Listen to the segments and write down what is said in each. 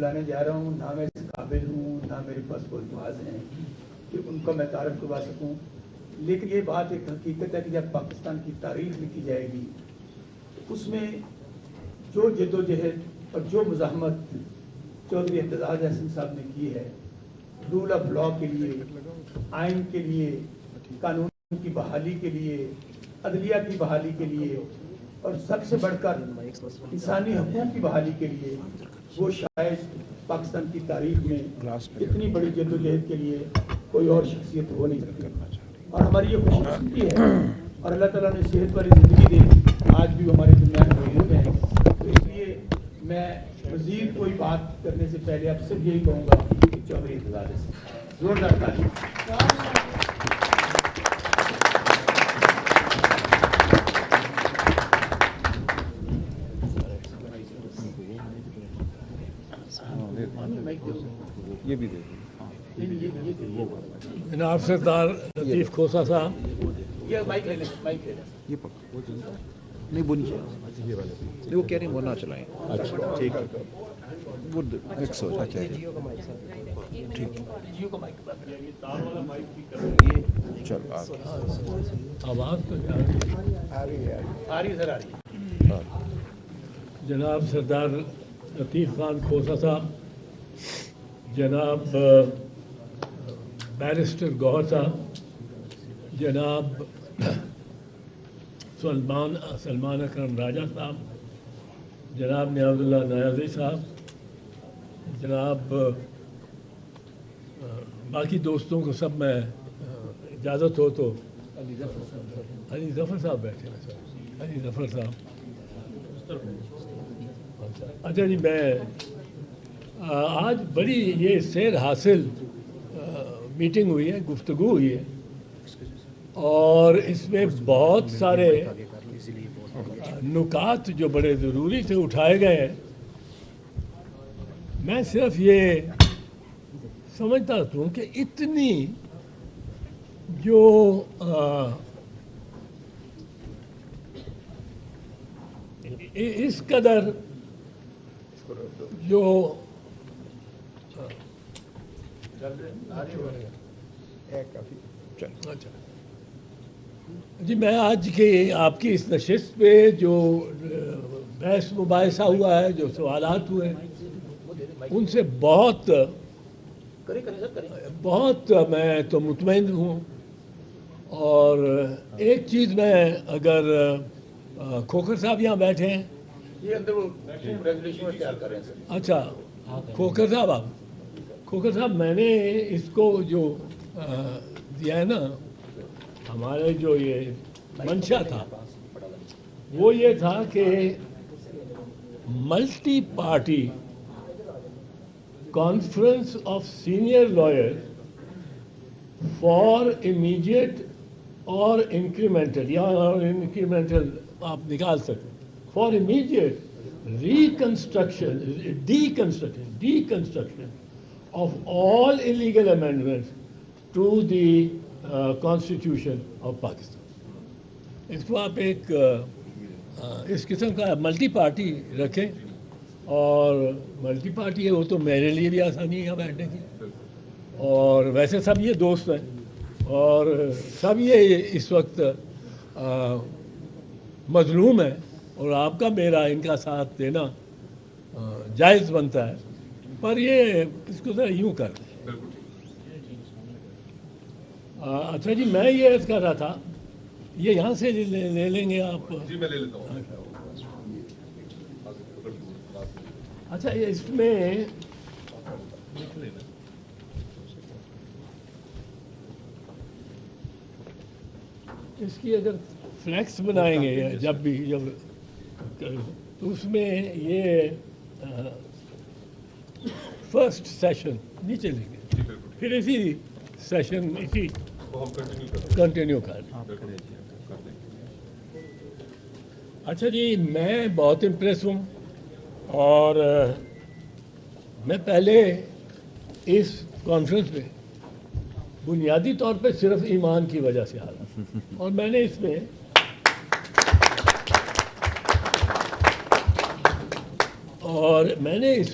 بلانے جا رہا ہوں نہ میں اس قابل ہوں نہ میرے پاس کوئی الفاظ ہیں کہ ان کا میں تعارف کروا سکوں، لیکن یہ بات ایک حقیقت ہے کہ جب پاکستان کی تاریخ لکھی جائے گی اس میں جو جد و جہد اور جو مزاحمت چودھری اعتزاز احسن صاحب نے کی ہے رول آف لا کے لیے، آئین کے لیے، قانون کی بحالی کے لیے، عدلیہ کی بحالی کے لیے اور سب سے بڑھ کر انسانی حقوق کی بحالی کے لیے، وہ شاید پاکستان کی تاریخ میں اتنی بڑی جد و جہد کے لیے کوئی اور شخصیت ہو نہیں سکتی، اور ہماری یہ خوش قسمتی ہے اور اللہ تعالیٰ نے صحت والی زندگی دی، آج بھی وہ ہمارے درمیان موجود ہیں۔ تو اس لیے میں مزید کوئی بات کرنے سے پہلے اب صرف یہی کہوں گا کہ چودھری اعتزاز احسن زوردار تالی۔ یہ بھی دے جناب سردار لطیف کھوسہ صاحب، یہ مائک لے لیں، مائک لے لیں۔ یہ پکا نہیں وہ نہیں چاہیے، وہ کہہ رہے ہیں وہ نہ چلائیں۔ اچھا ٹھیک ہے، وہ مکس ہو جاتا ہے۔ ٹھیک جیو کا مائک یہ چل آواز تو آ رہی ہے سر، آ رہی ہے۔ جناب سردار لطیف خان کھوسہ صاحب، جناب بیرسٹر گوہر صاحب، جناب سلمان اکرم راجہ صاحب، جناب نیاز اللہ نیازی صاحب، جناب باقی دوستوں کو سب میں اجازت ہو تو علی ظفر صاحب بیٹھے ہیں سر، علی ظفر صاحب۔ اچھا جی، میں آج بڑی یہ سیر حاصل میٹنگ ہوئی ہے، گفتگو ہوئی ہے، اور اس میں بہت سارے نکات جو بڑے ضروری سے اٹھائے گئے ہیں۔ میں صرف یہ سمجھتا ہوں کہ اتنی جو اس قدر جو جی، میں آج کے آپ کی اس نشست پہ جو بحث مباحثہ ہوا ہے، جو سوالات ہوئے ہیں، ان سے بہت میں تو مطمئن ہوں۔ اور ایک چیز میں، اگر کھوکھر صاحب یہاں بیٹھے ہیں، یہ اندر وہ ریزولوشن تیار کر رہے ہیں سر۔ اچھا کھوکھر صاحب، کھوکھر صاحب، میں نے اس کو جو دیا ہے نا، ہمارے جو یہ منشا تھا وہ یہ تھا کہ multi party conference of senior lawyer for immediate اور انکریمنٹل، یا انکریمنٹل آپ نکال سکتے، for immediate reconstruction deconstruction of all illegal amendments to the Constitution of Pakistan۔ اس کو آپ ایک اس قسم کا ملٹی پارٹی رکھیں، اور ملٹی پارٹی ہے وہ تو میرے لیے بھی آسانی ہے یہاں بیٹھنے کی، اور ویسے سب یہ دوست ہیں، اور سب یہ اس وقت مظلوم ہیں، اور آپ کا میرا ان کا ساتھ دینا جائز بنتا ہے، پر یہ اس کو ذرا یوں کر دیں۔ اچھا جی، میں یہ عرض کر رہا تھا، یہ یہاں سے لے لیں گے آپ؟ جی میں لے لیتا ہوں۔ اچھا، اس میں اس کی اگر فلیکس بنائیں گے جب تو اس میں یہ فرسٹ سیشن نیچے لیں گے، پھر اسی سیشن اسی کنٹینیو کر دیں۔ اچھا جی، میں بہت امپریس ہوں، اور میں پہلے اس کانفرنس میں بنیادی طور پہ صرف ایمان کی وجہ سے آ رہا، اور میں نے اس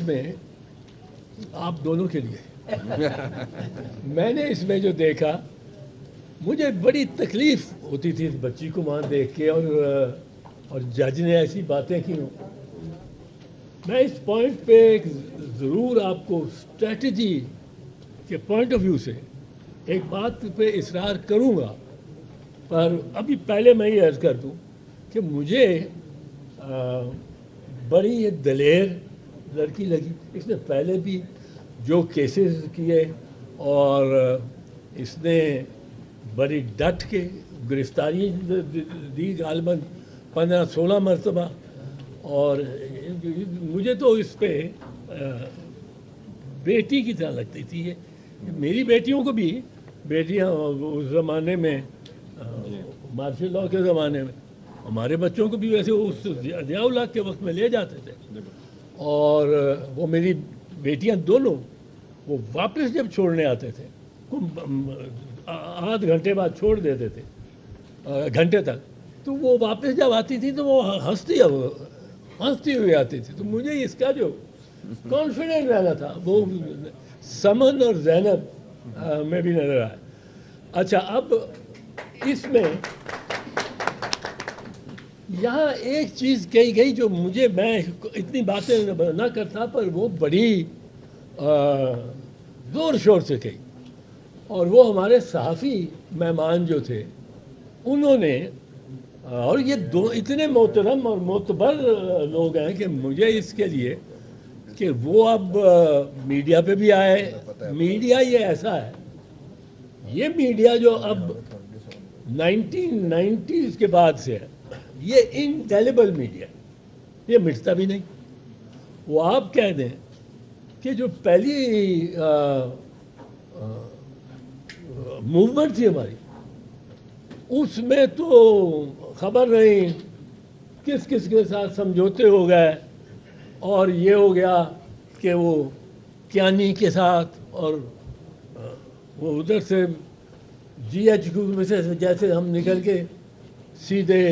میں آپ دونوں کے لیے میں نے اس میں جو دیکھا مجھے بڑی تکلیف ہوتی تھی اس بچی کو وہاں دیکھ کے اور جج نے ایسی باتیں کی ہوں. میں اس پوائنٹ پہ ایک ضرور آپ کو اسٹریٹجی کے پوائنٹ آف ویو سے ایک بات پہ اصرار کروں گا, پر ابھی پہلے میں یہ عرض کر دوں کہ مجھے بڑی یہ دلیر لڑکی لگی. اس نے پہلے بھی جو کیسز کیے اور اس نے بڑی ڈٹ کے گرفتاری دی غالباً 15-16 مرتبہ, اور مجھے تو اس پہ بیٹی کی طرح لگتی تھی. یہ میری بیٹیوں کو بھی, بیٹیاں اس زمانے میں مارشل لاء کے زمانے میں ہمارے بچوں کو بھی ویسے اس ضیاء الحق کے وقت میں لے جاتے تھے, اور وہ میری بیٹیاں دونوں وہ واپس جب چھوڑنے آتے تھے آدھ گھنٹے بعد چھوڑ دیتے تھے گھنٹے تک, تو وہ واپس جب آتی تھی تو وہ ہنستی ہوئی آتی تھی. تو مجھے اس کا جو کانفیڈنٹ رہنا تھا وہ سمن اور زینب میں بھی نظر آیا. اچھا, اب اس میں یہاں ایک چیز کہی گئی جو مجھے, میں اتنی باتیں نہ کرتا پر وہ بڑی زور شور سے کہی, اور وہ ہمارے صحافی مہمان جو تھے انہوں نے, اور یہ دو اتنے محترم اور معتبر لوگ ہیں کہ مجھے اس کے لیے کہ وہ اب میڈیا پہ بھی آئے. میڈیا یہ ایسا ہے, یہ میڈیا جو اب 1990s کے بعد سے ہے, یہ انڈیلیبل میڈیا, یہ مٹتا بھی نہیں. وہ آپ کہہ دیں کہ جو پہلی موومنٹ تھی ہماری, اس میں تو خبر نہیں کس کس کے ساتھ سمجھوتے ہو گئے, اور یہ ہو گیا کہ وہ کیانی کے ساتھ, اور وہ ادھر سے جی ایچ کیو میں سے جیسے ہم نکل کے سیدھے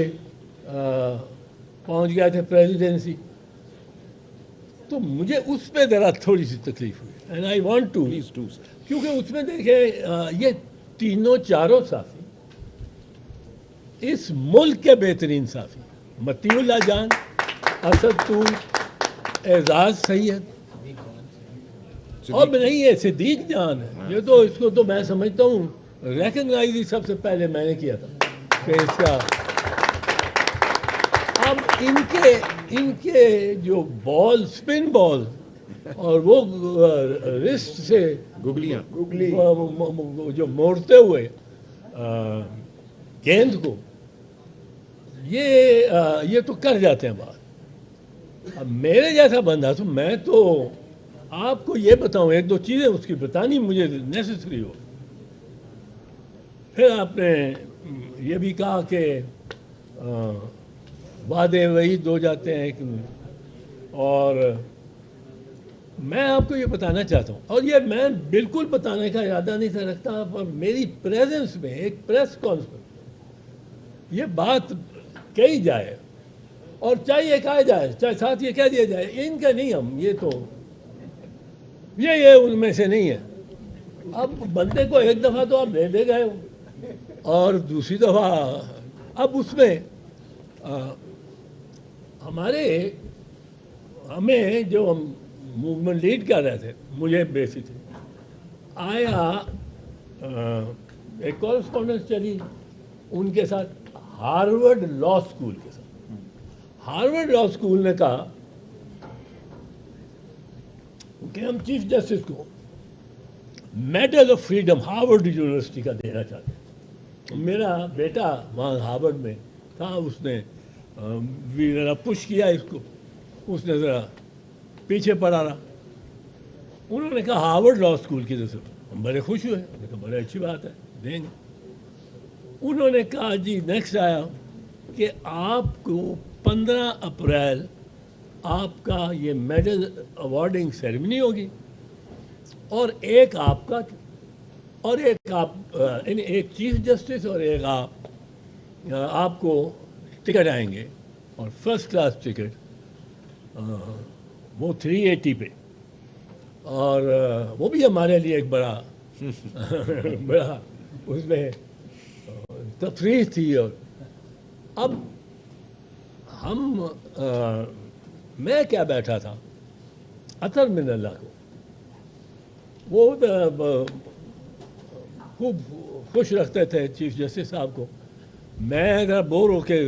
پہنچ گئے تھے پریزیڈنسی. تو مجھے اس پہ ذرا تھوڑی سی تکلیف ہوئی, اینڈ آئی وانٹ ٹو, کیونکہ اس میں دیکھیں یہ تینوں چاروں صحافی اس ملک کے بہترین صحافی, متی اللہ جان, اسد طول, اعزاز سید, اور نہیں ہے صدیق جان ہے. یہ تو اس کو تو میں سمجھتا ہوں ریکگنائز ہی سب سے پہلے میں نے کیا تھا کہ اس کا. اب ان کے جو بال, سپن بال, اور وہ رسٹ سے گگلیاں جو موڑتے ہوئے گیند کو, یہ تو کر جاتے ہیں بات. اب میرے جیسا بندہ تو میں تو آپ کو یہ بتاؤں, ایک دو چیزیں اس کی بتانی مجھے نیسیسری ہو. پھر آپ نے یہ بھی کہا کہ وعدے وعید ہو جاتے ہیں, اور میں آپ کو یہ بتانا چاہتا ہوں, اور یہ میں بالکل بتانے کا ارادہ نہیں تھا رکھتا, پر میری پریزنس میں ایک پریس کانفرنس یہ بات کہی جائے, اور چاہے یہ کہا جائے, چاہے ساتھ یہ کہہ دیا جائے, ان کا نہیں, ہم یہ تو یہ ان میں سے نہیں ہے. اب بندے کو ایک دفعہ تو آپ لے گئے ہو, اور دوسری دفعہ اب اس میں ہمیں جو ہم موومنٹ لیڈ کر رہے تھے, مجھے بیسکلی آیا ایک کورسپونڈنس چلی ان کے ساتھ ہارورڈ لا اسکول کے ساتھ. ہارورڈ لا اسکول نے کہا کہ ہم چیف جسٹس کو medal of freedom Harvard University کا دینا چاہتے ہیں. میرا بیٹا وہاں ہارورڈ میں تھا, اس نے بھی ذرا پش کیا اس کو, اس نے ذرا پیچھے پڑا رہا. انہوں نے کہا ہارورڈ لا اسکول کی طرف سے, ہم بڑے خوش ہوئے, انہوں نے کہا بڑے اچھی بات ہے, دیں گے. انہوں نے کہا جی نیکسٹ آیا کہ آپ کو 15 اپریل آپ کا یہ میڈل ایوارڈنگ سیریمنی ہوگی, اور ایک آپ کا, اور ایک آپ ایک چیف جسٹس, اور ایک آپ کو ٹکٹ آئیں گے, اور فرسٹ کلاس ٹکٹ وہ 380 پہ. اور وہ بھی ہمارے لیے ایک بڑا بڑا اس میں تفریح تھی. اور اب ہم میں کیا بیٹھا تھا اطہر من اللہ کو وہ خوب خوش رکھتے تھے چیف جسٹس صاحب کو. میں اگر بور ہو کے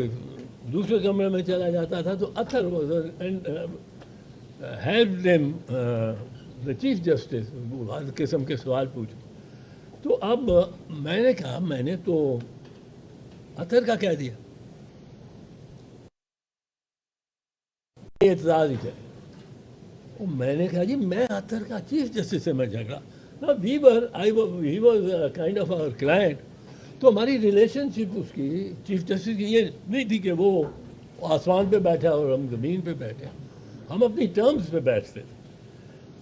دوسرے کمرے میں چلا جاتا تھا تو Athar help them the chief justice ہر قسم کے سوال پوچھو. تو اب میں نے کہا میں نے تو اطہر کا کہہ دیا, اعتراض ہی کرے. میں نے کہا جی میں اطہر کا چیف جسٹس سے میں جھگڑا. He was kind of our client. تو ہماری ریلیشن شپ اس کی چیف جسٹس کی یہ نہیں تھی کہ وہ آسمان پہ بیٹھا اور ہم زمین پہ بیٹھے. ہم اپنی ٹرمز پہ بیٹھتے تھے.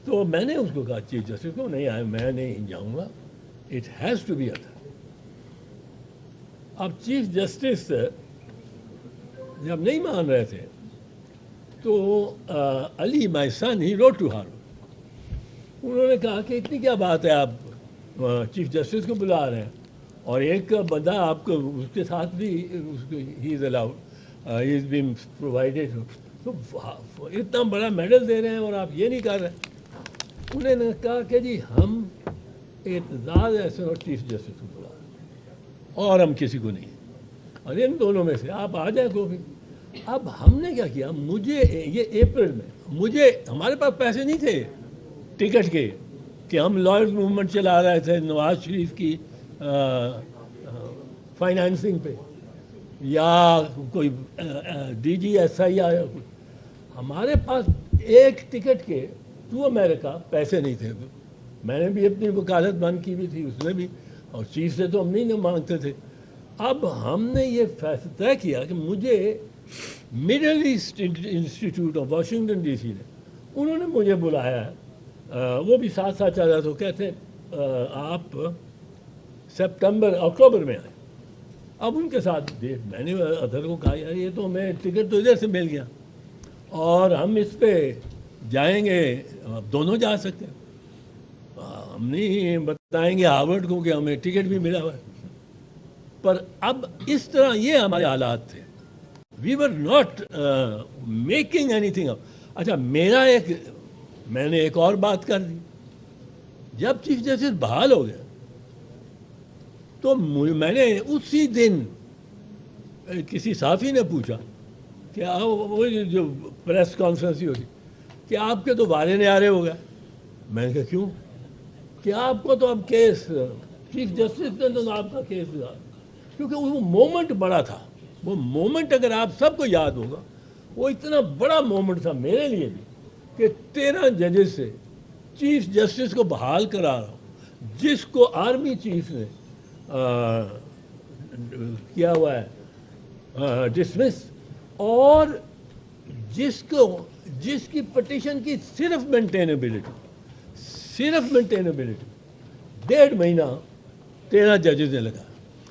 تو میں نے اس کو کہا چیف جسٹس کو نہیں میں نہیں جاؤں گا, اٹ ہیز ٹو بی اطہر. اب چیف جسٹس جب نہیں مان رہے تھے تو علی مائی سن ہی روٹ ٹو ہارون. انہوں نے کہا کہ اتنی کیا بات ہے آپ چیف جسٹس کو بلا رہے ہیں اور ایک بندہ آپ کو اس کے ساتھ بھی ہی is allowed, he is been provided. تو اتنا بڑا میڈل دے رہے ہیں اور آپ یہ نہیں کر رہے. انہوں نے کہا کہ جی ہم اعتزاز ایسے اور چیف جسٹس کو بلا رہے ہیں اور ہم کسی کو نہیں, اور ان دونوں میں سے آپ آ جائیں کو بھی. اب ہم نے کیا کیا, مجھے یہ اپریل میں مجھے ہمارے پاس پیسے نہیں تھے ٹکٹ کے کہ ہم لائرز موومنٹ چلا رہے تھے نواز شریف کی فائنانسنگ پہ یا کوئی ڈی جی ایس آئی یا ہمارے پاس ایک ٹکٹ کے ٹو امریکہ پیسے نہیں تھے. میں نے بھی اپنی وکالت بند کی ہوئی تھی, اس نے بھی, اور چیف سے تو ہم نہیں مانگتے تھے. اب ہم نے یہ فیصلہ طے کیا کہ مجھے Middle East Institute of Washington D C نے انہوں نے مجھے بلایا ہے, وہ بھی ساتھ ساتھ چل رہا تھا. کہتے آپ اکتوبر میں آئے. اب ان کے ساتھ میں نے اطہر کو کہا یار یہ تو ہمیں ٹکٹ تو ادھر سے مل گیا اور ہم اس پہ جائیں گے, دونوں جا سکتے ہیں. ہم نہیں بتائیں گے ہارورڈ کو کہ ہمیں ٹکٹ بھی ملا ہوا ہے. پر اب اس طرح یہ ہمارے حالات تھے. وی ور ناٹ میکنگ اینی تھنگ. اچھا میں نے ایک اور بات کر دی. جب چیف جسٹس بحال ہو گیا تو میں نے اسی دن کسی صحافی نے پوچھا کہ وہ جو پریس کانفرنس ہی ہوتی کہ آپ کے تو وارے نیارے ہو گئے. میں نے کہا کیوں؟ کہ آپ کو تو اب کیس چیف جسٹس نے تو آپ کا کیس دیا, کیونکہ وہ مومنٹ بڑا تھا. وہ مومنٹ اگر آپ سب کو یاد ہوگا وہ اتنا بڑا مومنٹ تھا میرے لیے بھی کہ 13 ججز سے چیف جسٹس کو بحال کرا رہا ہوں, جس کو آرمی چیف نے کیا ہوا ہے ڈسمس, اور جس کی پٹیشن کی صرف مینٹینیبلٹی 1.5 مہینہ 13 ججز نے لگا.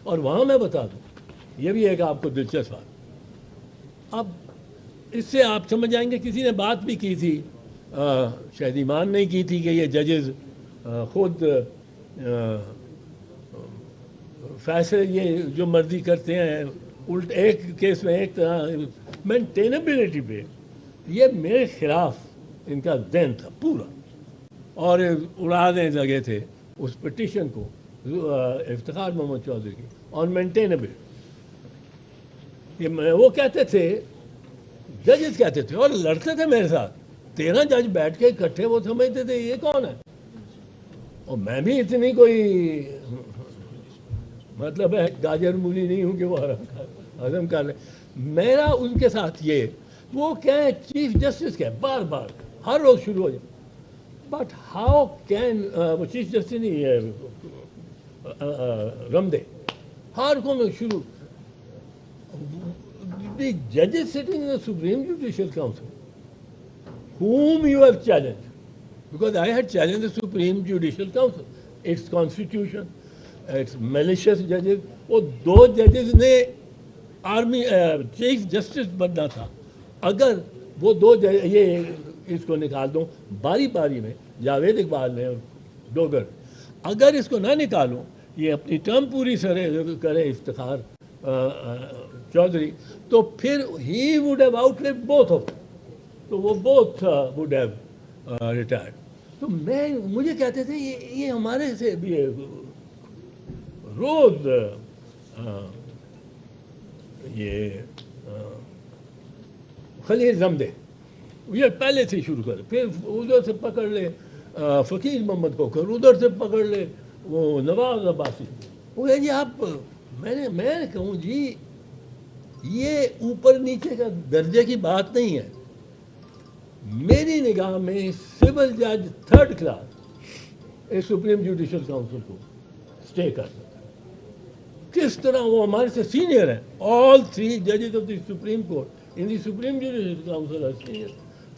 اور وہاں میں بتا دوں یہ بھی ایک آپ کو دلچسپ بات. اب اس سے آپ سمجھ جائیں گے کسی نے بات بھی کی تھی, شاید ایمان نہیں کی تھی کہ یہ ججز خود فیصلے یہ جو مرضی کرتے ہیں, الٹ ایک کیس میں ایک طرح مینٹینیبلٹی پہ یہ میرے خلاف ان کا ذہن تھا پورا, اور اڑانے لگے تھے اس پٹیشن کو افتخار محمد چودھری کی آن مینٹینیبل. وہ کہتے تھے, ججز کہتے تھے اور لڑتے تھے میرے ساتھ. 13 جج بیٹھ کے اکٹھے وہ سمجھتے تھے یہ کون ہے, اور میں بھی اتنی کوئی مطلب ہے گاجر مولی نہیں ہوں کہ وہ ہضم کر لیں. میرا ان کے ساتھ یہ وہ کہیں چیف جسٹس کہیں بار بار ہر روز شروع ہو جائے. بٹ ہاؤ کین وہ چیف جسٹس نہیں ہے رمدے ہر کو میں شروع the judges sitting in the Supreme Judicial Council whom you have challenged, because I had challenged the Supreme Judicial Council, its constitution, its malicious judges. وہ 2 ججز نے آرمی چیف جسٹس بننا تھا. اگر وہ 2 یہ اس کو نکال دوں باری باری میں جاوید اقبال نے ڈوگر. اگر اس کو نہ نکالوں, یہ اپنی ٹرم پوری کرے افتخار چودھری, تو پھر he would have out leave both of, تو وہ بوتھ وڈ ہیو ریٹائرڈ. تو مجھے کہتے تھے یہ ہمارے سے بھی روز یہ خلیل زمدے یہ پہلے سے شروع کر, پھر ادھر سے پکڑ لے فقیر محمد کوکر, ادھر سے پکڑ لے وہ نواز عباسی. وہ ہے جی آپ, میں کہوں جی یہ اوپر نیچے کا درجے کی بات نہیں ہے. میری نگاہ میں سول جج تھرڈ کلاس ایک سپریم جوڈیشل کاؤنسل کو اسٹے کر سکتا ہے. کس طرح وہ ہمارے سے سینئر ہیں. آل 3 ججز of the Supreme Court in the supreme judicial Council are senior.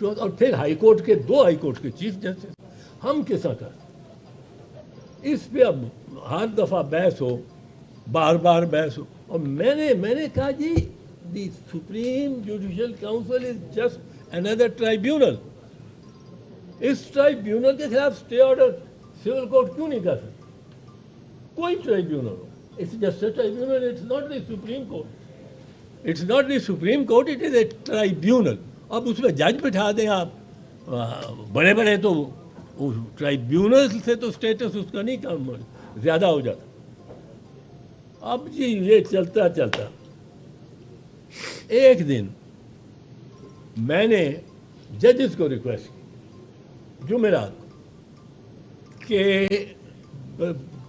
اور پھر ہائی کورٹ کے 2 ہائی کورٹ کے چیف جسٹس. ہم کیسا کر اس پہ اب ہر دفعہ بحث ہو, بار بار بحث ہو. اور میں نے کہا جی the supreme judicial council is just another tribunal. اس ٹرائیبیونل کے خلاف اسٹے آرڈر سول کورٹ کیوں نہیں کر سکتے؟ کوئی ٹرائیبیونل ہو, it's just a tribunal, it's not the Supreme Court, it's not the Supreme Court, it is a tribunal. اب اس میں جج بٹھا دیں آپ, بڑے بڑے تو ٹرائیبیونل سے تو اسٹیٹس اس کا نہیں کم زیادہ ہو جاتا. اب جی یہ چلتا چلتا ایک دن میں نے ججز کو ریکویسٹ کی جمعرات کہ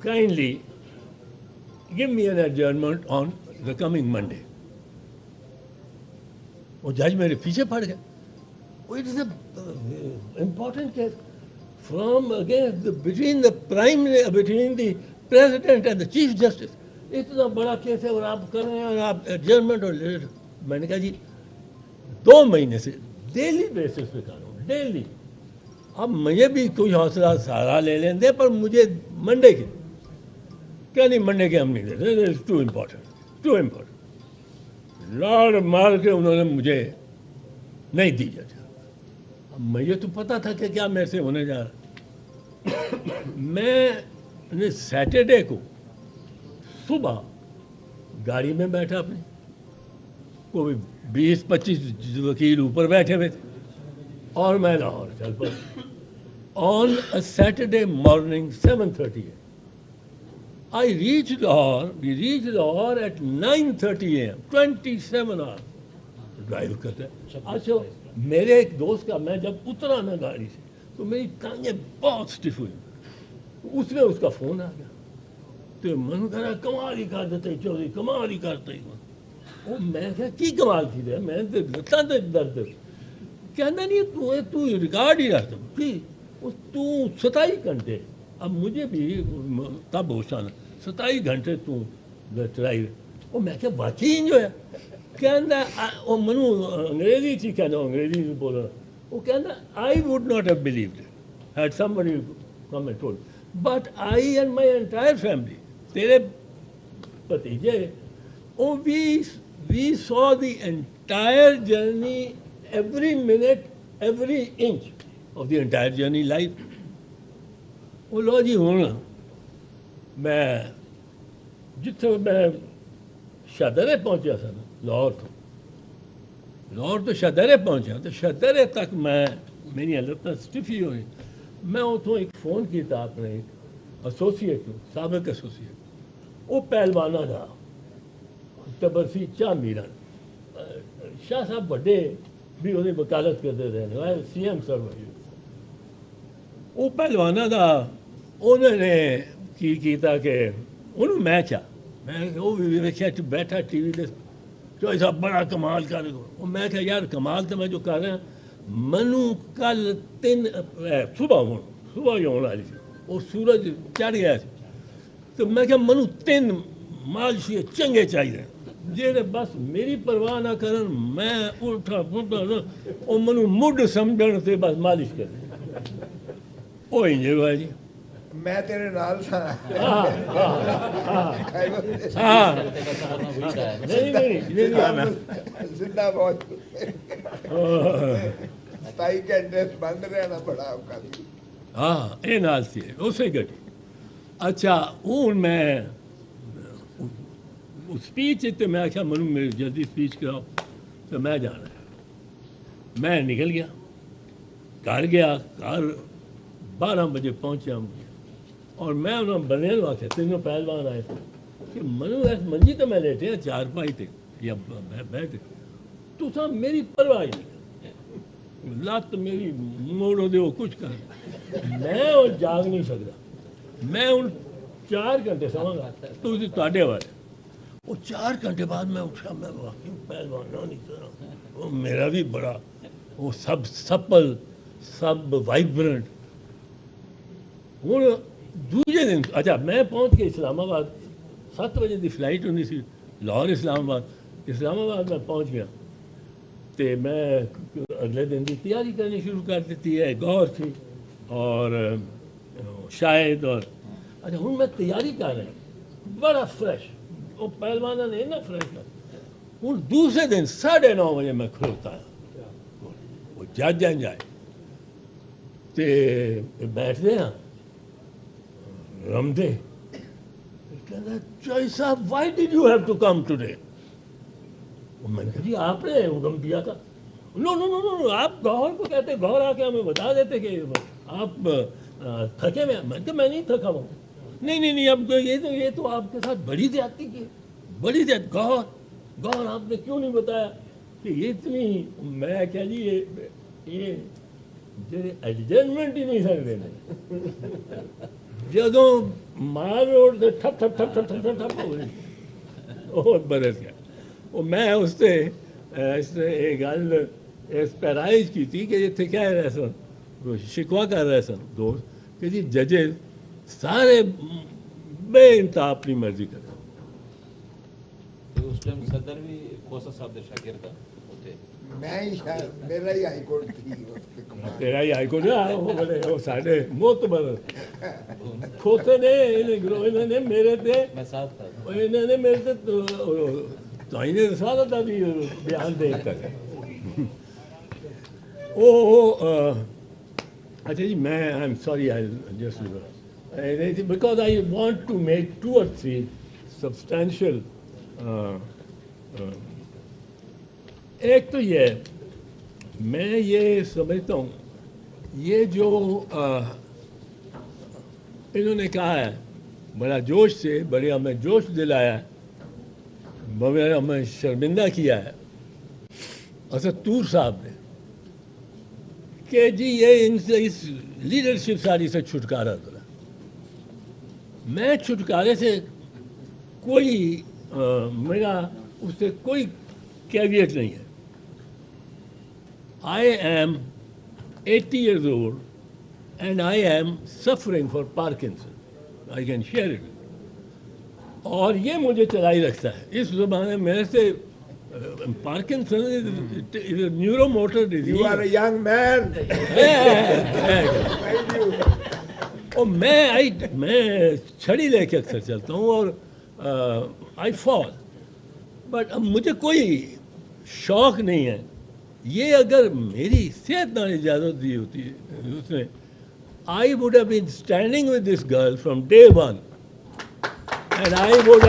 kindly give me an adjournment on the coming Monday. وہ جج میرے پیچھے پڑ گئے. It is a important case from against between the president and the chief justice. اتنا بڑا کیس ہے اور آپ کر رہے ہیں اور آپ ایڈجرنمنٹ. اور میں نے کہا جی 2 مہینے سے ڈیلی بیسس پہ کر رہا ہوں, ڈیلی. اب مجھے بھی کوئی حوصلہ سہارا لے لیں دے, پر مجھے منڈے کے کیا نہیں, منڈے کے ہم نہیں دیتے, ٹو امپورٹنٹ. لاڑ مار کے انہوں نے مجھے نہیں دی جاتا. اب مجھے تو پتا تھا کہ کیا میرے سے ہونے جا رہا. میں نے سیٹرڈے کو صبح گاڑی میں بیٹھا اپنے, کوئی 20-25 وکیل اوپر بیٹھے ہوئے تھے, اور میں لاہور چل پڑا. آن اے Saturday morning 7:30 I reached Lahore. We reached Lahore at 9:30 a.m. 27 hours drive کرتے ہیں. اچھا میرے ایک دوست کا, میں جب اترا نا گاڑی سے تو میری ٹانگیں بہت اسٹف ہوئی. اس میں اس کا فون آ گیا, تو میں نے کہا کمال ہی کر دیتے چودھری, کمال ہی کرتے ہی. وہ میں کہا کی کمال تھی رہے, میں لگتا تھا درد. کہنا نہیں تو ریکارڈ ہی رکھتا تو 27 گھنٹے. اب مجھے بھی تب ہوش آنا, 27 گھنٹے تو چلائی. وہ میں کہا واقعی جو ہے. کہنا وہ منو انگریزی تھی, کہنا انگریزی بول رہا. وہ کہنا I would not have believed it had somebody come and told. But I and my entire family, تیرے بھتیجے, we saw the entire journey, every minute, every inch of the entire journey live. وہ لو جی ہوں میں جتنے میں شدرے پہنچا تھا نا, لاہور تو شدرے پہنچا, تو شدرے تک میری حالت اسٹفی ہوئی. میں اتوں ایک فون کیا اپنے ایک ایسوسیٹ ਨੂੰ, سابق ایسوسیٹ, وہ پہلوانا تھا تبرسی چاہ میران. شاہ صاحب بڑے بھی وہ وکالت کرتے رہے, CM صاحب. وہ پہلوانا تھا, انہوں نے کی کیتا کہ انہوں میچ آ, میں وہ بھی ویکھیا بیٹھا ٹی وی دے, چوہی صاحب بڑا کمال کر رہے. وہ میں کہا یار کمال تو میں جو کر رہا منو کل 3 صبح ہی ہونے والی تھی, وہ سورج چڑھ گیا سی, تو میں کہا منو 3 مالشی چنگے چاہیے جہے بس میری پرواہ نہ کرن, میں اٹھا وہ منو مڈ سمجھن سے بس مالش کر. وہ انجے ہوا جی, میں تیرے نال تھا. زندہ بہت 27 گھنٹے بند رہنا بڑا اوقات. ہاں یہ نال سی اسے گڈی اچھا ہوں میں اسپیچ تو میں آخیا منو میری جلدی اسپیچ کراؤ تو میں جانا ہے میں نکل گیا گھر 12 بجے پہنچا مجھے اور میں انہوں نے بندے کو آخیا تینوں پہلوان آئے تھے کہ منو ایس منجی تو میں لیٹے ہیں 4 پائی تھے یا بیٹھے تو سب میری پرواہ ہی نہیں لت میری موڑو دو کچھ کر میں اور جاگ نہیں سکتا میں ان 4 گھنٹے سواں گا تو تھوڑے والے وہ 4 گھنٹے بعد میں اٹھا میں واقعی پہلوان نہیں کرا وہ میرا بھی بڑا وہ سب سپل سب وائبرنٹ ہوں دوجے دن اچھا میں پہنچ کے اسلام آباد 7 بجے کی فلائٹ ہونی سی لاہور اسلام آباد میں پہنچ گیا تو میں اگلے دن کی تیاری کرنی شروع کر دیتی ہے گور تھی اور شاید اور اچھا ہوں میں تیاری کر رہا ہوں بڑا فریش وہ پہلوانا نے نا فریش کر ہوں دوسرے دن 9:30 بجے میں کھلوتا ہے وہ جج جائے تو بیٹھتے ہیں رمدے کہنا چوئی صاحب why did you have to come today میں نے کہا جی آپ نے حکم دیا تھا نو نو نو نو آپ گور کو کہتے گور آ کے ہمیں بتا دیتے کہ آپ تھکے ہوئے میں کہ میں نہیں تھکا ہوں نہیں اب یہ تو آپ کے ساتھ بڑی زیادتی کی بڑی زیادتی گور آپ نے کیوں نہیں بتایا کہ یہ اتنی میں کیا جی یہ ایڈجسٹمنٹ ہی نہیں سکتے جدوں مال روڈ سے ٹھپ ٹھپ ٹھپ ٹھپ ٹھپ ٹھپ ہو گئی وہ بدل گیا وہ میں اس سے ایک گل اس پیرائز کی تھی کہ اتنے کہہ رہے سن شکوا کر رہے سن دوست کہ جی ججز سارے بے انتہا اپنی مرضی کریں اس ٹائم صدر بھی کھوسا صاحب دے شاگرد تھا میں ہی شاید میرا ہی ہائی کورٹ تھی تیرا ہی ہائی کورٹ وہ سارے معتبر کھوتے نے میرے تے میں ساتھ تھا انہوں نے میرے تے تو انہیں سارا تھا بھی بیان دے تک اچھا جی میں I am sorry I just because I want to make 2 or 3 substantial ایک تو یہ میں یہ سمجھتا ہوں یہ جو انہوں نے کہا ہے بڑا جوش سے بڑے ہمیں جوش دلایا ہے ہمیں شرمندہ کیا ہے اسد طور صاحب نے کہ جی یہ ان سے اس لیڈرشپ ساری سے چھٹکارا دلا میں چھٹکارے سے کوئی میرا اس سے کوئی کیویٹ نہیں ہے I am 80 years old and I am suffering for Parkinson. I can share it. اور یہ مجھے چلائی رکھتا ہے اس زمانے میں سے Parkinson is a neuro motor disease. You are a young man. اور میں چھڑی لے کے اکثر چلتا ہوں اور آئی فال بٹ اب مجھے کوئی شوق نہیں ہے. یہ اگر میری صحت نہ اجازت دی ہوتی اس نے I would have been standing with this girl from day 1 and I would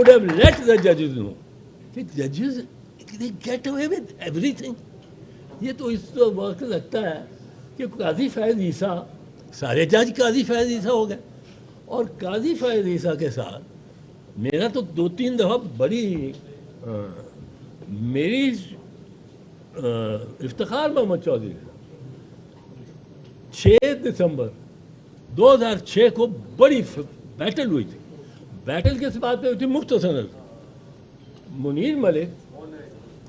have let the ججز نو کہ ججز they get away with every thing. یہ تو اس وقت لگتا ہے کہ قاضی فیض عیسیٰ سارے جج قاضی فیض عیسیٰ ہو گئے اور قاضی فیض عیسیٰ کے ساتھ میرا تو 2-3 دفعہ بڑی میری افتخار محمد چودھری 6 دسمبر 2006 کو بڑی بیٹل ہوئی تھی. بیٹل کس بات پہ ہوئی تھی؟ مختصر منیر ملک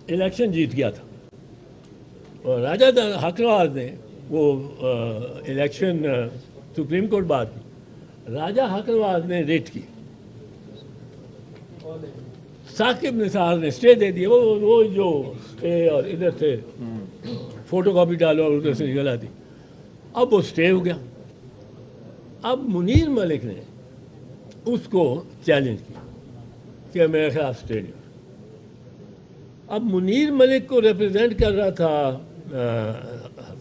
الیکشن جیت گیا تھا اور راجہ حقنواز نے وہ الیکشن سپریم کورٹ بات کی. راجہ حقنواز نے ریٹ کی, ثاقب نثار نے اسٹے دے دیا. وہ جو اسٹے اور ادھر سے فوٹو کاپی ڈالو اور ادھر سے نکل آتی. اب وہ اسٹے ہو گیا. اب منیر ملک نے اس کو چیلنج کیا کہ میرے خلاف اسٹے نہیں. اب منیر ملک کو ریپرزینٹ کر رہا تھا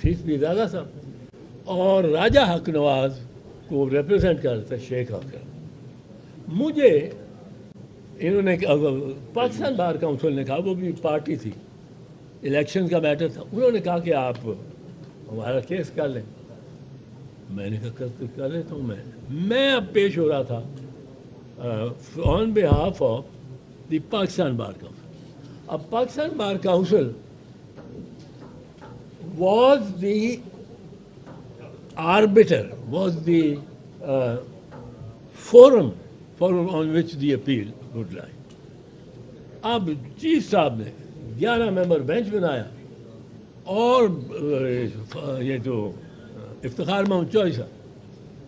حفیظ پیرزادہ صاحب اور راجہ حق نواز کو ریپرزینٹ کر رہا تھا شیخ اکرم. مجھے انہوں نے پاکستان بار کونسل نے کہا, وہ بھی پارٹی تھی, الیکشن کا میٹر تھا, انہوں نے کہا کہ آپ ہمارا کیس کر لیں. میں نے کہا کر لیتا ہوں. میں اب پیش ہو رہا تھا on behalf of the Pakistan bar council. اب Pakistan bar council was the arbiter, was the forum on which the appeal would lie. اب چیف صاحب نے 11 ممبر بینچ بنایا اور یہ جو افتخار محمد چوہدری صاحب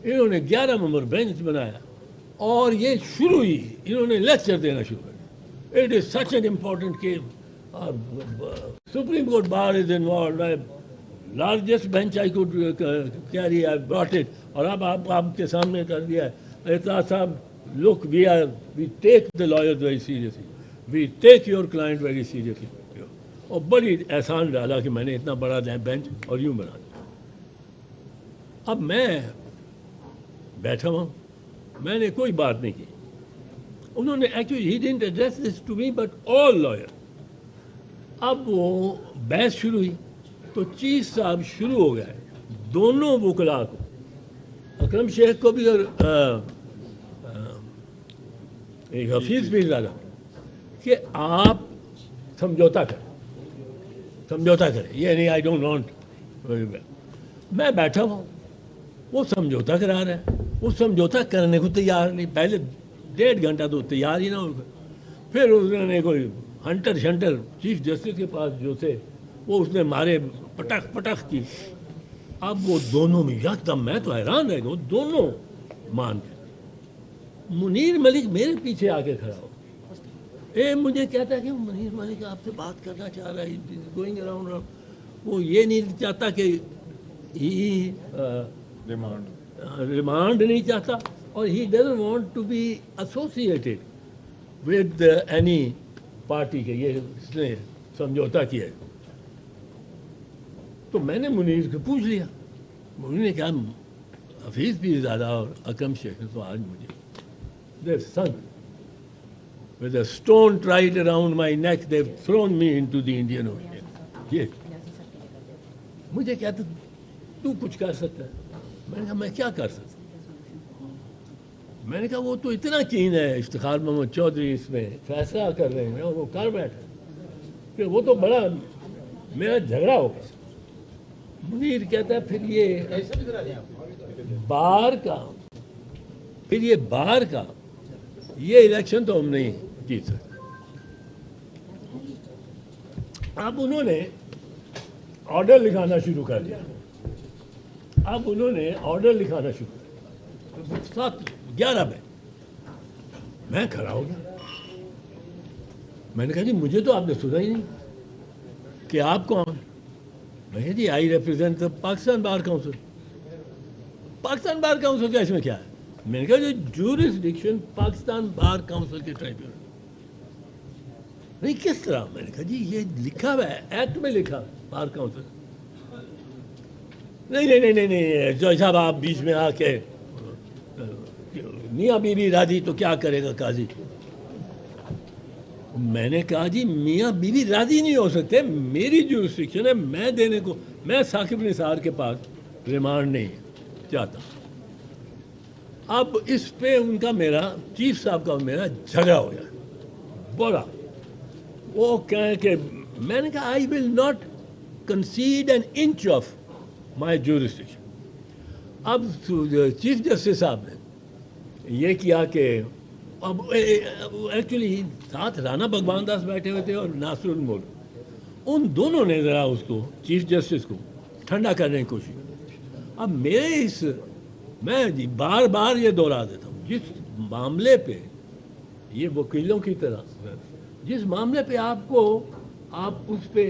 انہوں نے 11 ممبر بینچ بنایا اور یہ شروع ہوئی, انہوں نے لیکچر دینا شروع کر. It is such an important case, supreme court bar is involved, largest bench I could carry, I brought it, اور اب آپ کے سامنے کر دیا ہے. اعتراض صاحب, look, we take the lawyers very seriously, we take your client very seriously. اور بڑی احسان ڈالا کہ میں نے اتنا بڑا بینچ اور یوں بنا دیا. اب میں بیٹھا ہوں, میں نے کوئی بات نہیں کی. انہوں نے actually he didn't address this to me but all lawyers. اب وہ بحث شروع ہوئی تو چیف صاحب شروع ہو گئے دونوں وکلاء کو, اکرم شیخ کو بھی اور حفیظ پیرزادہ, کہ آپ سمجھوتا کریں, یہ نہیں آئی ڈونٹ وانٹ. میں بیٹھا ہوں, وہ سمجھوتا کرا رہا ہے, وہ سمجھوتا کرنے کو تیار نہیں. پہلے 1.5 گھنٹہ تو تیار ہی نہ ہو گئے. پھر انہوں نے کوئی ہنٹر شنٹر چیف جسٹس کے پاس جو تھے وہ اس نے مارے, پٹخ کی. اب وہ دونوں میں یکدم, میں تو حیران رہ گیا, وہ دونوں مان گئے. منیر ملک میرے پیچھے آ کے کھڑا ہو, مجھے کہتا ہے کہ منیر ملک آپ سے بات کرنا چاہ رہا ہے, گوئنگ اراؤنڈ. وہ یہ نہیں چاہتا کہ ریمانڈ نہیں چاہتا, اور he doesn't want to be associated with any party کے. یہ اس نے سمجھوتا کیا ہے. تو میں نے منیر کو پوچھ لیا. منیر نے کہا حفیظ پیرزادہ اور اکرم شیخ نے تو آج مجھے they've sunk with a stone tied around my neck, they've thrown me into the Indian Ocean. یہ مجھے کہتا تو کچھ کر سکتا ہے. میں نے کہا میں کیا کر سکتا. میں نے کہا وہ تو اتنا کین ہے افتخار محمد چودھری اس میں فیصلہ کر رہے ہیں اور وہ کر بیٹھا, کہ وہ تو بڑا میرا جھگڑا ہو گیا. منیر کہتا ہے پھر یہ بار کا یہ الیکشن تو ہم نہیں جیت سکتے. اب انہوں نے آرڈر لکھانا شروع کر دیا. 7-11 میں کھڑا ہو گیا. میں نے کہا جی مجھے تو آپ نے سنا ہی نہیں کہ آپ کون. میں نے جی I represent Pakistan bar council. Pakistan bar council کا اس میں کیا ہے. میں نے کہا جو جورسڈکشن پاکستان بار کونسل کے ٹرائبیونل. نہیں کس طرح. میں نے کہا جی یہ لکھا ہوا ہے, ایکٹ میں لکھا بار کونسل. نہیں جو صاحب آپ بیچ میں آ کے میاں بیوی راضی تو کیا کرے گا قاضی. میں نے کہا جی میاں بیوی راضی نہیں ہو سکتے, میری جورسڈکشن ہے, میں دینے کو, میں ثاقب نثار کے پاس ریمانڈ نہیں چاہتا. اب اس پہ ان کا میرا چیف صاحب کا میرا جھگڑا ہو گیا بولا. وہ کہیں کہ میں نے کہا I will not concede an inch of my jurisdiction. اب چیف جسٹس صاحب نے یہ کیا کہ اب ایکچولی ساتھ رانا بھگوان داس بیٹھے ہوئے تھے اور ناصر الملک, ان دونوں نے ذرا اس کو چیف جسٹس کو ٹھنڈا کرنے کی کوشش کی. اب میرے میں جی بار یہ دہرا دیتا ہوں, جس معاملے پہ یہ وکیلوں کی طرح جس معاملے پہ آپ اس پہ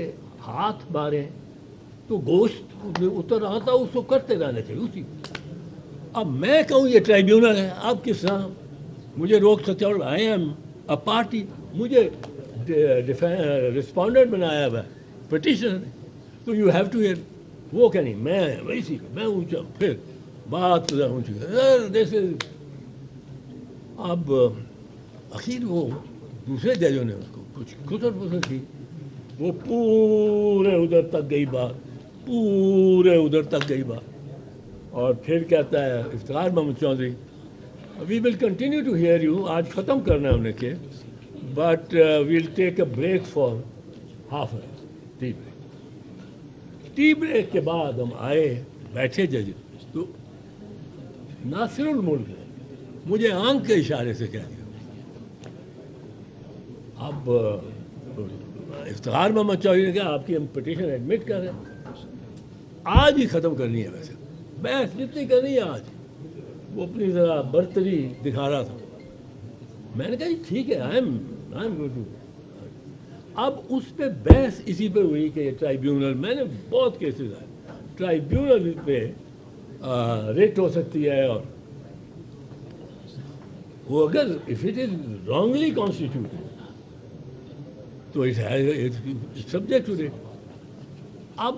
ہاتھ ماریں تو گوشت اتر آتا اس کو کرتے رہنا چاہیے اسی. اب میں کہوں یہ ٹرائیبیونل ہے, آپ کس طرح مجھے روک سکتے. اور آئی ایم اے پارٹی, مجھے رسپونڈنٹ بنایا ہوا ہے پٹیشنر نے, تو یو ہیو ٹو ہیئر. وہ کہ نہیں میں ویسی میں اونچا ہوں. پھر بات اونچی جیسے اب آخر وہ دوسرے ججوں نے اس کو کچھ خسر پسر کی, وہ پورے ادھر تک گئی بات, پورے ادھر تک گئی بات. اور پھر کہتا ہے Iftikhar Muhammad Chaudhry, we will continue to hear you, آج ختم کرنا ہے انہیں کہ, but we'll take a break for half an tea break. Tea break کے بعد ہم آئے بیٹھے جج, تو ناصر الملک نے مجھے آنکھ کے اشارے سے کہہ دیا اب افتخار محمد چودھری نے کہا آپ کی ہم پٹیشن ایڈمٹ کر رہے ہیں, آج ہی ختم کرنی ہے. ویسے بحث جتنی کرنی ہے آج, وہ اپنی ذرا برتری دکھا رہا تھا. میں نے کہا جی ٹھیک ہے, آئی ایم گوئنگ ٹو. اب اس پہ بحث اسی پہ ہوئی کہ ٹرائیبیونل, میں نے بہت کیسز آئے ٹرائیبیونل پہ ریٹ ہو سکتی ہے, اور وہ اگر اف اٹ از رانگلی کانسٹیٹیوٹڈ تو سبجیکٹ ٹو ریٹ. اب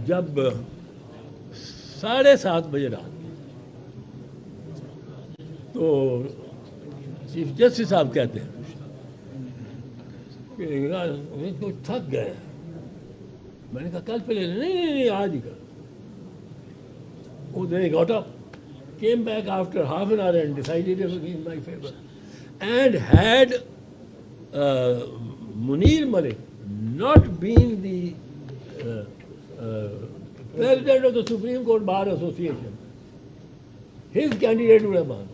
جب 7:30 بجے رات تو چیف جسٹس صاحب کہتے ہیں کہ تھک گئے. میں نے کہا کل پہ لے لیں. نہیں آج ہی کر. Oh, then he got up, came back after half an hour and decided it was in my favor. And had Munir Malik not been the president of the Supreme Court Bar Association, his candidate would have won.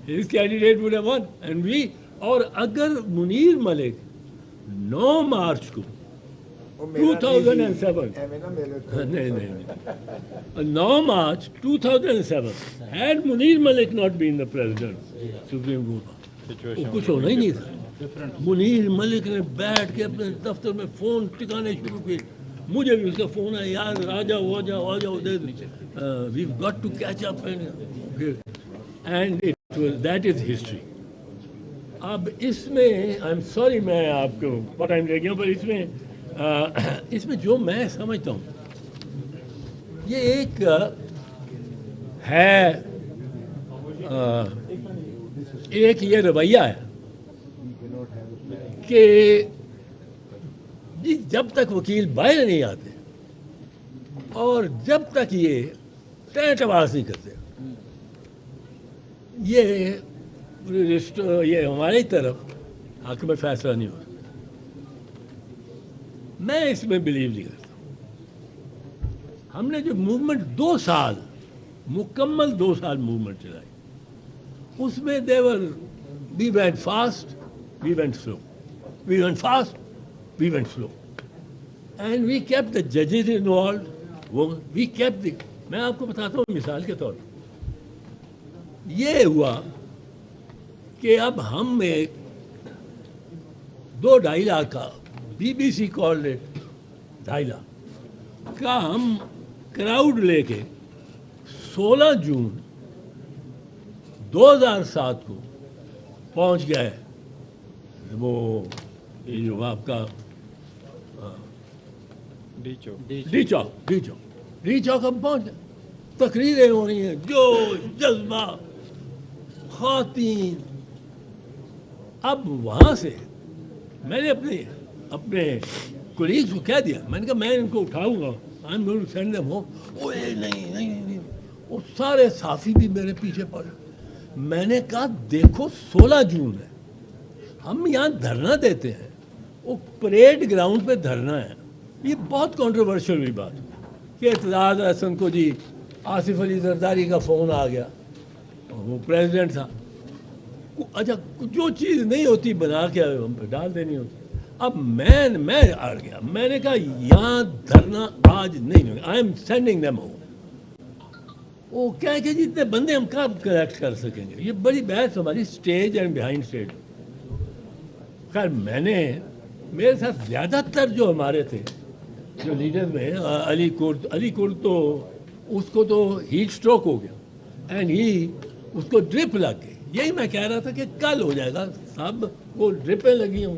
His candidate would have won. And we, اور اگر منیر ملک 9 مارچ کو 2007 9 March 2007 had Munir Malik not been the president Supreme Court, کچھ ہونا ہی نہیں تھا. منیر ملک نے بیٹھ کے اپنے دفتر میں فون ٹکانے شروع کیے. مجھے بھی اس کا فون ہے, یار آ جاؤ آ جاؤ آ جاؤ, we've got to catch up, and that is history. اب اس میں آئی ایم سوری میں آپ کو بہت ٹائم لے گیا, پر اس میں جو میں سمجھتا ہوں یہ ایک ہے, ایک یہ رویہ ہے کہ جب تک وکیل باہر نہیں آتے اور جب تک یہ ٹینٹ آواز نہیں کرتے, یہ ہماری طرف حق میں فیصلہ نہیں ہوتا. میں اس میں بلیو نہیں کرتا. ہم نے جو موومنٹ 2 سال مکمل 2 سال موومنٹ چلائی, اس میں we went fast, we went slow, we went fast, we went slow, and we kept the judges involved, we kept the, میں آپ کو بتاتا ہوں مثال کے طور پر یہ ہوا کہ اب ہم ایک 2-2.5 لاکھ کا BBC called it 2.5 لاکھ کا ہم کراؤڈ لے کے 16 جون 2007 کو پہنچ گئے. وہ یہ جو آپ کا ڈی چوک ہم پہنچ گئے. تقریریں ہو رہی ہیں, جو جذبہ, خواتین. اب وہاں سے میں نے اپنے کولیگز کو کہہ دیا, میں نے کہا میں ان کو اٹھاؤں گا, I am going to send them home. وہ نہیں, وہ سارے صحافی بھی میرے پیچھے پڑے. میں نے کہا دیکھو 16 جون ہے, ہم یہاں دھرنا دیتے ہیں, وہ پریڈ گراؤنڈ پہ دھرنا ہے. یہ بہت کنٹروورشل ہوئی بات کہ اعتزاز احسن کو جی آصف علی زرداری کا فون آ گیا, وہ پریزیڈنٹ تھا. اچھا جو چیز نہیں ہوتی بنا کے ہم پہ ڈال دینی ہوتی. اب میں اڑ گیا, میں نے کہا یہاں دھرنا آج نہیں ہوگا, I am sending them home. وہ کہہ کہ جتنے بندے ہم کب کلیکٹ کر سکیں گے. یہ بڑی بحث ہماری اسٹیج اینڈ بیہائنڈ اسٹیج. خیر میں نے میرے ساتھ زیادہ تر جو ہمارے تھے جو لیڈر میں علی کرد تو اس کو تو ہیٹ اسٹروک ہو گیا اینڈ اس کو ڈرپ لگ گئی. یہی میں کہہ رہا تھا کہ کل ہو جائے گا, سب وہ ڈرپیں لگی ہوں.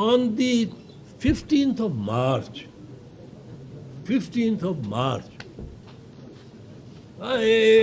on the 15th of March,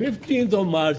15th of March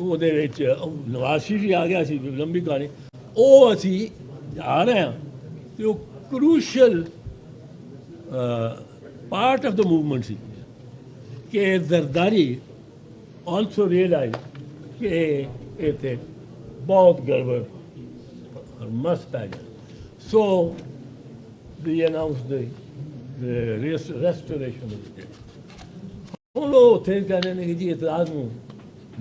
ਉਹਦੇ ਵਿੱਚ ਨਵਾਜ਼ ਸ਼ਰੀਫ ਵੀ ਆ ਗਿਆ ਸੀ, ਲੰਬੀ ਕਹਾਣੀ। ਉਹ ਅਸੀਂ ਜਾ ਰਹੇ ਹਾਂ ਤੇ ਉਹ ਕਰੂਸ਼ਲ ਪਾਰਟ ਆਫ ਦ ਮੂਵਮੈਂਟ ਸੀ ਕਿ ਜ਼ਰਦਾਰੀ ਆਲਸੋ ਰਿਅਲਾਈਜ਼ ਕਿ ਇੱਥੇ ਬਹੁਤ ਗੜਬੜ ਮਸ ਪੈ ਗਿਆ। ਸੋ they announced the restoration of the state. ਹੁਣ ਉਹ ਉੱਥੇ ਕਹਿੰਦੇ ਨੇ ਕਿ ਜੀ ਇਤਰਾਜ਼ ਨੂੰ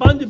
5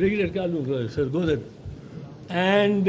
Brigadier Kalu, Sargodar, and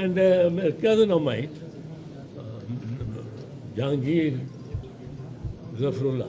and a cousin of mine, Jahangir Zafrullah.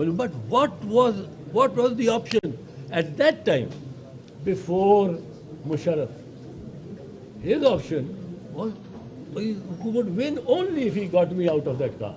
but what was the option at that time before Musharraf? His option was he would win only if he got me out of that car.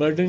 burden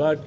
but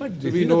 but we know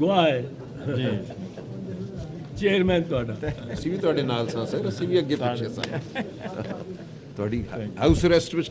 ਗਵਾਹ chairman ਤੁਹਾਡਾ। ਅਸੀਂ ਵੀ ਤੁਹਾਡੇ ਨਾਲ ਸਾਂ sir, ਅਸੀਂ ਵੀ ਅੱਗੇ ਪਿੱਛੇ ਸਾਂ। ਤੁਹਾਡੀ ਹਾਊਸ ਅਰੈਸਟ ਵਿੱਚ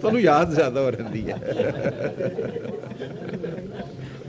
ਤੁਹਾਨੂੰ ਯਾਦ ਜ਼ਿਆਦਾ ਹੋ ਰਹਿੰਦੀ ਹੈ।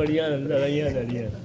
ਬੜੀਆਂ ਲੜਾਈਆਂ ਲੜੀਆਂ।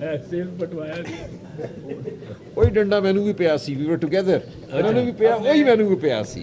ਐ ਸਿਰ ਪਟਵਾਇਆ ਉਹੀ ਡੰਡਾ ਮੈਨੂੰ ਵੀ ਪਿਆ ਸੀ, ਵੀ ਵਰ ਟੁਗੇਦਰ, ਉਹਨਾਂ ਨੂੰ ਵੀ ਪਿਆ, ਉਹੀ ਮੈਨੂੰ ਵੀ ਪਿਆ ਸੀ।